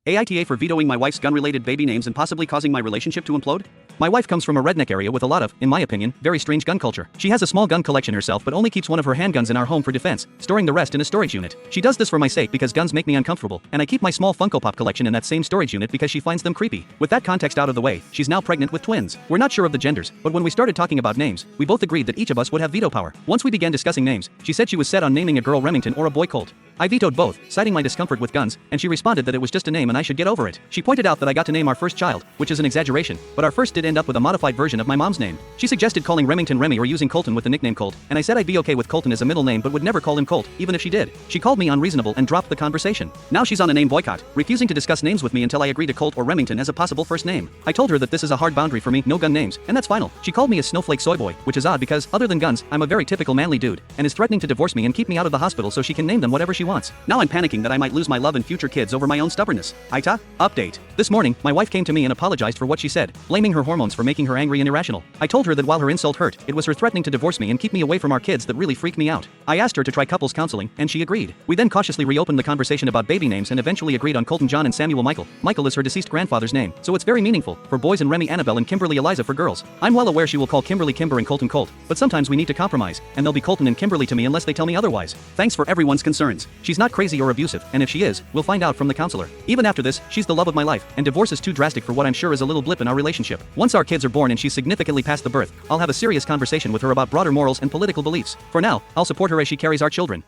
AITA for vetoing my wife's gun-related baby names and possibly causing my relationship to implode? My wife comes from a redneck area with a lot of, in my opinion, very strange gun culture. She has a small gun collection herself but only keeps one of her handguns in our home for defense, storing the rest in a storage unit. She does this for my sake because guns make me uncomfortable, and I keep my small Funko Pop collection in that same storage unit because she finds them creepy. With that context out of the way, she's now pregnant with twins. We're not sure of the genders, but when we started talking about names, we both agreed that each of us would have veto power. Once we began discussing names, she said she was set on naming a girl Remington or a boy Colt. I vetoed both, citing my discomfort with guns, and she responded that it was just a name and I should get over it. She pointed out that I got to name our first child, which is an exaggeration, but our first did end up with a modified version of my mom's name. She suggested calling Remington Remy or using Colton with the nickname Colt, and I said I'd be okay with Colton as a middle name but would never call him Colt, even if she did. She called me unreasonable and dropped the conversation. Now she's on a name boycott, refusing to discuss names with me until I agree to Colt or Remington as a possible first name. I told her that this is a hard boundary for me, no gun names, and that's final. She called me a snowflake soy boy, which is odd because, other than guns, I'm a very typical manly dude, and is threatening to divorce me and keep me out of the hospital so she can name them whatever she wants. Now I'm panicking that I might lose my love and future kids over my own stubbornness. AITA? Update. This morning, my wife came to me and apologized for what she said, blaming her hormones for making her angry and irrational. I told her that while her insult hurt, it was her threatening to divorce me and keep me away from our kids that really freaked me out. I asked her to try couples counseling, and she agreed. We then cautiously reopened the conversation about baby names and eventually agreed on Colton John and Samuel Michael. Michael is her deceased grandfather's name, so it's very meaningful, for boys and Remy Annabelle and Kimberly Eliza for girls. I'm well aware she will call Kimberly Kimber and Colton Colt, but sometimes we need to compromise, and they'll be Colton and Kimberly to me unless they tell me otherwise. Thanks for everyone's concerns. She's not crazy or abusive, and if she is, we'll find out from the counselor. Even after this, she's the love of my life, and divorce is too drastic for what I'm sure is a little blip in our relationship. Once our kids are born and she's significantly past the birth, I'll have a serious conversation with her about broader morals and political beliefs. For now, I'll support her as she carries our children.